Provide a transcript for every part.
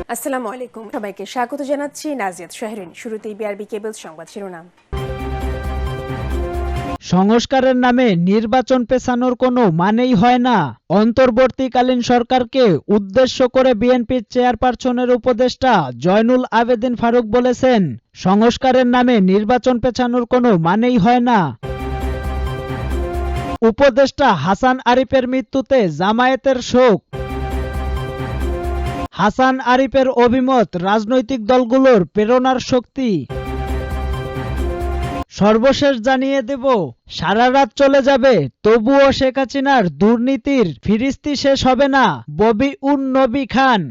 আসসালামু আলাইকুম, সবাইকে স্বাগত জানাচ্ছি। নাজিয়াত শাহরিন। শুরুতেই বিআরবি কেবল সংবাদ শিরোনাম। সংস্কারের নামে নির্বাচন পেছানোর কোনো মানেই হয় না। অন্তর্বর্তীকালীন সরকারকে উদ্দেশ্য করে বিএনপির চেয়ারপারসনের উপদেষ্টা জয়নুল আবেদিন ফারুক বলেছেন, সংস্কারের নামে নির্বাচন পেছানোর কোনো মানেই হয় না। উপদেষ্টা হাসান আরিফের মৃত্যুতে জামায়াতের শোক। হাসান আরিফের অভিমত রাজনৈতিক দলগুলোর প্রেরণার শক্তি। সর্বশেষ জানিয়ে দেব, সারা রাত চলে যাবে তবুও শেখ হাসিনার দুর্নীতির ফিরিস্তি শেষ হবে না, ববি উন নবী খান।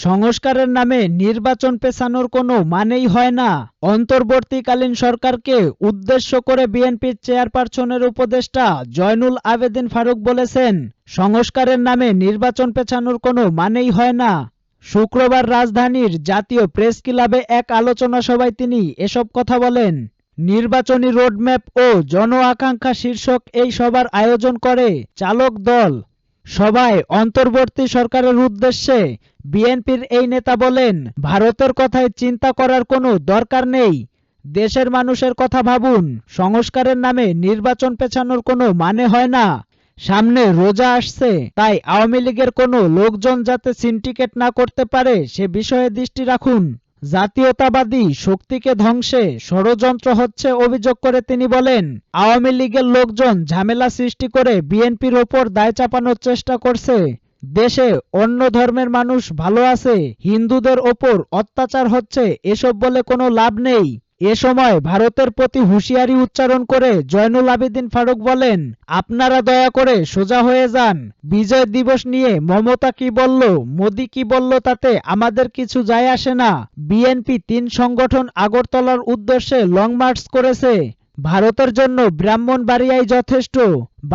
সংস্কারের নামে নির্বাচন পেছানোর কোনো মানেই হয় না। অন্তর্বর্তীকালীন সরকারকে উদ্দেশ্য করে বিএনপির চেয়ারপারসনের উপদেষ্টা জয়নুল আবেদিন ফারুক বলেছেন, সংস্কারের নামে নির্বাচন পেছানোর কোনো মানেই হয় না। শুক্রবার রাজধানীর জাতীয় প্রেস ক্লাবে এক আলোচনা সভায় তিনি এসব কথা বলেন। নির্বাচনী রোডম্যাপ ও জন আকাঙ্ক্ষা শীর্ষক এই সভার আয়োজন করে চালক দল। সভায় অন্তর্বর্তী সরকারের উদ্দেশ্যে বিএনপির এই নেতা বলেন, ভারতের কথায় চিন্তা করার কোনো দরকার নেই, দেশের মানুষের কথা ভাবুন। সংস্কারের নামে নির্বাচন পেছানোর কোনো মানে হয় না। সামনে রোজা আসছে, তাই আওয়ামী লীগের কোনো লোকজন যাতে সিন্ডিকেট না করতে পারে সে বিষয়ে দৃষ্টি রাখুন। জাতীয়তাবাদী শক্তিকে ধ্বংসে ষড়যন্ত্র হচ্ছে অভিযোগ করে তিনি বলেন, আওয়ামী লীগের লোকজন ঝামেলা সৃষ্টি করে বিএনপির ওপর দায় চাপানোর চেষ্টা করছে। দেশে অন্য ধর্মের মানুষ ভালো আছে, হিন্দুদের ওপর অত্যাচার হচ্ছে, এসব বলে কোনো লাভ নেই। এ সময় ভারতের প্রতি হুঁশিয়ারি উচ্চারণ করে জয়নুল আবেদিন ফারুক বলেন, আপনারা দয়া করে সোজা হয়ে যান। বিজয় দিবস নিয়ে মমতা কি বলল, মোদি কি বলল, তাতে আমাদের কিছু যায় আসে না। বিএনপি ৩ সংগঠন আগরতলার উদ্দেশ্যে লং মার্চ করেছে। ভারতের জন্য ব্রাহ্মণবাড়িয়াই যথেষ্ট।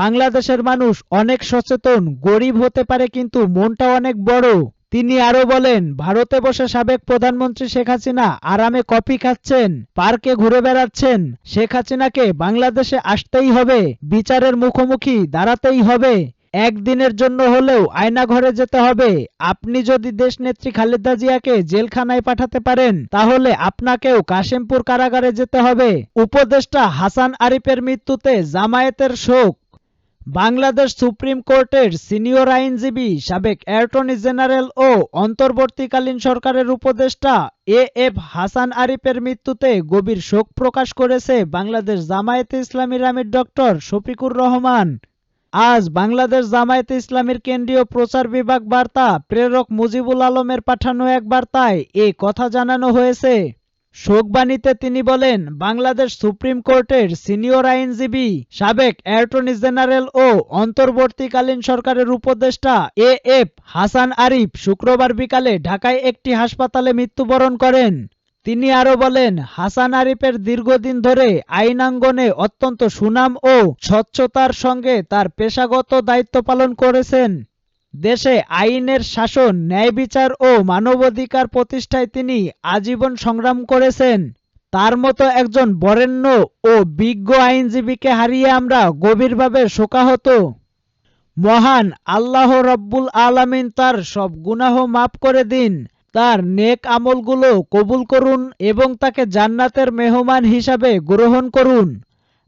বাংলাদেশের মানুষ অনেক সচেতন, গরিব হতে পারে কিন্তু মনটা অনেক বড়। তিনি আরো বলেন, ভারতে বসে সাবেক প্রধানমন্ত্রী শেখ হাসিনা আরামে কফি খাচ্ছেন, পার্কে ঘুরে বেড়াচ্ছেন। শেখ হাসিনাকে বাংলাদেশে আসতেই হবে, বিচারের মুখোমুখি দাঁড়াতেই হবে, একদিনের জন্য হলেও আয়নাঘরে যেতে হবে। আপনি যদি দেশনেত্রী খালেদা জিয়াকে জেলখানায় পাঠাতে পারেন, তাহলে আপনাকেও কাশিমপুর কারাগারে যেতে হবে। উপদেষ্টা হাসান আরিফের মৃত্যুতে জামায়াতের শোক। বাংলাদেশ সুপ্রিম কোর্টের সিনিয়র আইনজীবী, সাবেক অ্যাটর্নি জেনারেল ও অন্তর্বর্তীকালীন সরকারের উপদেষ্টা এএফ হাসান আরিফের মৃত্যুতে গভীর শোক প্রকাশ করেছে বাংলাদেশ জামায়াতে ইসলামীর আমির ডক্টর শফিকুর রহমান। আজ বাংলাদেশ জামায়াতে ইসলামীর কেন্দ্রীয় প্রচার বিভাগ বার্তা প্রেরক মুজিবুল আলমের পাঠানো এক বার্তায় এ কথা জানানো হয়েছে। শোকবাণীতে তিনি বলেন, বাংলাদেশ সুপ্রিম কোর্টের সিনিয়র আইনজীবী, সাবেক অ্যাটর্নি জেনারেল ও অন্তর্বর্তীকালীন সরকারের উপদেষ্টা এএফ হাসান আরিফ শুক্রবার বিকালে ঢাকায় একটি হাসপাতালে মৃত্যুবরণ করেন। তিনি আরো বলেন, হাসান আরিফের দীর্ঘদিন ধরে আইনাঙ্গনে অত্যন্ত সুনাম ও স্বচ্ছতার সঙ্গে তার পেশাগত দায়িত্ব পালন করেছেন। দেশে আইনের শাসন, ন্যায় বিচার ও মানবাধিকার প্রতিষ্ঠায় তিনি আজীবন সংগ্রাম করেছেন। তার মতো একজন বরেণ্য ও বিজ্ঞ আইনজীবীকে হারিয়ে আমরা গভীরভাবে শোকাহত। মহান আল্লাহ রব্বুল আলামিন তার সব গুনাহ মাফ করে দিন, তার নেক আমলগুলো কবুল করুন এবং তাকে জান্নাতের মেহমান হিসাবে গ্রহণ করুন।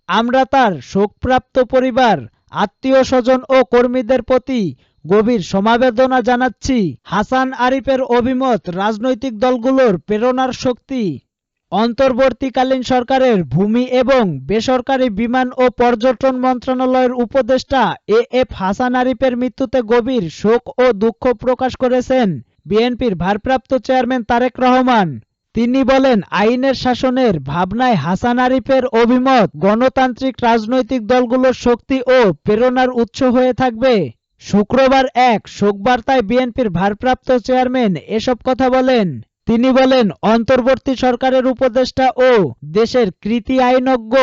আমরা তার শোকপ্রাপ্ত পরিবার, আত্মীয় স্বজন ও কর্মীদের প্রতি গভীর সমবেদনা জানাচ্ছি। হাসান আরিফের অভিমত রাজনৈতিক দলগুলোর প্রেরণার শক্তি। অন্তর্বর্তীকালীন সরকারের ভূমি এবং বেসরকারি বিমান ও পর্যটন মন্ত্রণালয়ের উপদেষ্টা এএফ হাসান আরিফের মৃত্যুতে গভীর শোক ও দুঃখ প্রকাশ করেছেন বিএনপির ভারপ্রাপ্ত চেয়ারম্যান তারেক রহমান। তিনি বলেন, আইনের শাসনের ভাবনায় হাসান আরিফের অভিমত গণতান্ত্রিক রাজনৈতিক দলগুলোর শক্তি ও প্রেরণার উৎস হয়ে থাকবে। শুক্রবার এক শোকবার্তায় বিএনপির ভারপ্রাপ্ত চেয়ারম্যান এসব কথা বলেন। তিনি বলেন, অন্তর্বর্তী সরকারের উপদেষ্টা ও দেশের কৃতি আইনজ্ঞ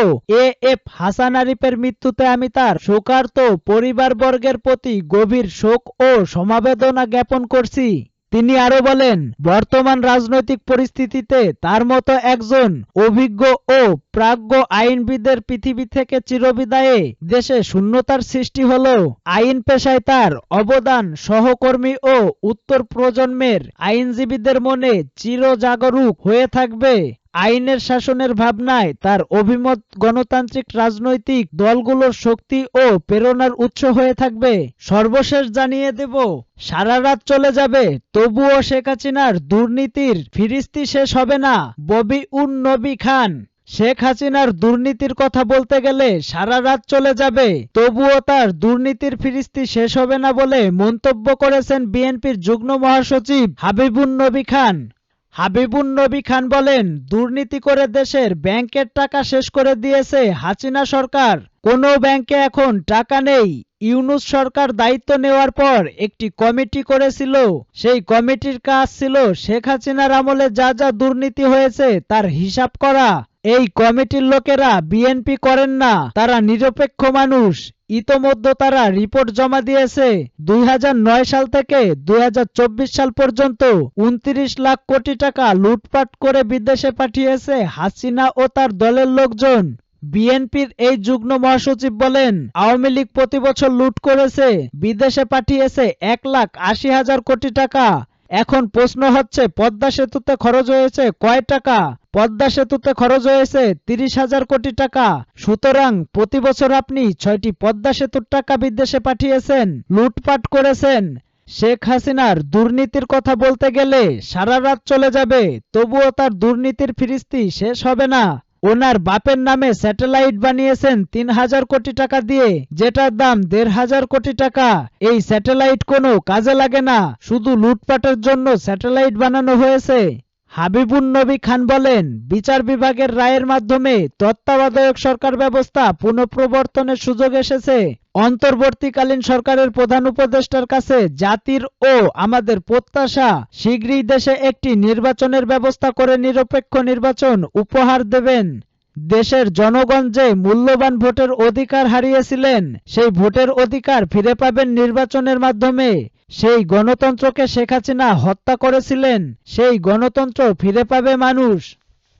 এএফ হাসান আরিফের মৃত্যুতে আমি তার শোকার্ত পরিবারবর্গের প্রতি গভীর শোক ও সমবেদনা জ্ঞাপন করছি। তিনি আরো বলেন, বর্তমান রাজনৈতিক পরিস্থিতিতে তার মতো একজন অভিজ্ঞ ও প্রাজ্ঞ আইনবিদের পৃথিবী থেকে চিরবিদায়ে দেশে শূন্যতার সৃষ্টি হলো। আইন পেশায় তার অবদান সহকর্মী ও উত্তর প্রজন্মের আইনজীবীদের মনে চিরজাগরুক হয়ে থাকবে। আইনের শাসনের ভাবনায় তার অভিমত গণতান্ত্রিক রাজনৈতিক দলগুলোর শক্তি ও প্রেরণার উৎস হয়ে থাকবে। সর্বশেষ জানিয়ে দেব, সারা রাত চলে যাবে তবুও শেখ হাসিনার দুর্নীতির ফিরিস্তি শেষ হবে না। ববি খান। শেখ হাসিনার দুর্নীতির কথা বলতে গেলে সারা রাত চলে যাবে তবুও তার দুর্নীতির ফিরিস্তি শেষ হবে না বলে মন্তব্য করেছেন বিএনপির যুগ্ম মহাসচিব হাবিবুন নবী খান বলেন, দুর্নীতি করে দেশের ব্যাংকের টাকা শেষ করে দিয়েছে হাসিনা সরকার। কোনো ব্যাংকে এখন টাকা নেই। ইউনূস সরকার দায়িত্ব নেওয়ার পর একটি কমিটি করেছিল। সেই কমিটির কাজ ছিল শেখ হাসিনার আমলে যা যা দুর্নীতি হয়েছে তার হিসাব করা। এই কমিটির লোকেরা বিএনপি করেন না, তারা নিরপেক্ষ মানুষ। ইতোমধ্যে তারা রিপোর্ট জমা দিয়েছে। 2009 সাল থেকে 2024 সাল পর্যন্ত 29 লাখ কোটি টাকা লুটপাট করে বিদেশে পাঠিয়েছে হাসিনা ও তার দলের লোকজন। বিএনপির এই যুগ্ম মহাসচিব বলেন, আওয়ামী লীগ প্রতি বছর লুট করেছে, বিদেশে পাঠিয়েছে 1,80,000 কোটি টাকা। এখন প্রশ্ন হচ্ছে, পদ্মা সেতুতে খরচ হয়েছে কয় টাকা? পদ্মা সেতুতে খরচ হয়েছে 30,000 কোটি টাকা। সুতরাং প্রতি বছর আপনি 6টি পদ্মা সেতুর টাকা বিদেশে পাঠিয়েছেন, লুটপাট করেছেন। শেখ হাসিনার দুর্নীতির কথা বলতে গেলে সারা রাত চলে যাবে তবুও তার দুর্নীতির ফিরিস্তি শেষ হবে না। ওনার বাপের নামে স্যাটেলাইট বানিয়েছেন 3,000 কোটি টাকা দিয়ে, যেটার দাম 1,500 কোটি টাকা। এই স্যাটেলাইট কোনো কাজে লাগে না, শুধু লুটপাটের জন্য স্যাটেলাইট বানানো হয়েছে। হাবিবুন নবী খান বলেন, বিচার বিভাগের রায়ের মাধ্যমে তত্ত্বাবধায়ক সরকার ব্যবস্থা পুনঃপ্রবর্তনের সুযোগ এসেছে। অন্তর্বর্তীকালীন সরকারের প্রধান উপদেষ্টার কাছে জাতির ও আমাদের প্রত্যাশা, শীঘ্রই দেশে একটি নির্বাচনের ব্যবস্থা করে নিরপেক্ষ নির্বাচন উপহার দেবেন। দেশের জনগণ যে মূল্যবান ভোটের অধিকার হারিয়েছিলেন, সেই ভোটের অধিকার ফিরে পাবেন নির্বাচনের মাধ্যমে। সেই গণতন্ত্রকে শেখ হাসিনা হত্যা করেছিলেন, সেই গণতন্ত্র ফিরে পাবে মানুষ।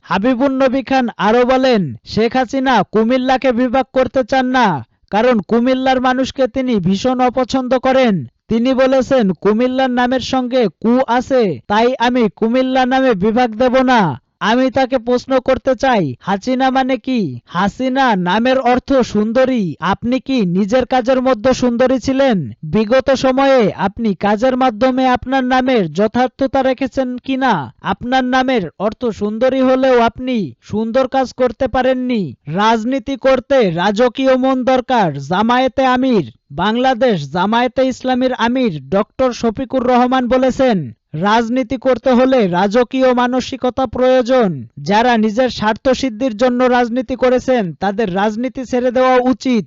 হাবিবুন নবী খান আরো বলেন, শেখ হাসিনা কুমিল্লাকে বিভাগ করতে চান না, কারণ কুমিল্লার মানুষকে তিনি ভীষণ অপছন্দ করেন। তিনি বলেছেন, কুমিল্লার নামের সঙ্গে কু আছে, তাই আমি কুমিল্লা নামে বিভাগ দেব না। আমি তাকে প্রশ্ন করতে চাই, হাসিনা মানে কি? হাসিনা নামের অর্থ সুন্দরী। আপনি কি নিজের কাজের মধ্যে সুন্দরী ছিলেন? বিগত সময়ে আপনি কাজের মাধ্যমে আপনার নামের যথার্থতা রেখেছেন কিনা? আপনার নামের অর্থ সুন্দরী হলেও আপনি সুন্দর কাজ করতে পারেননি। রাজনীতি করতে রাজকীয় মন দরকার। জামায়াতে আমির, বাংলাদেশ জামায়াতে ইসলামীর আমির ডক্টর শফিকুর রহমান বলেছেন, রাজনীতি করতে হলে রাজকীয় মানসিকতা প্রয়োজন। যারা নিজের স্বার্থ সিদ্ধির জন্য রাজনীতি করেছেন তাদের রাজনীতি ছেড়ে দেওয়া উচিত।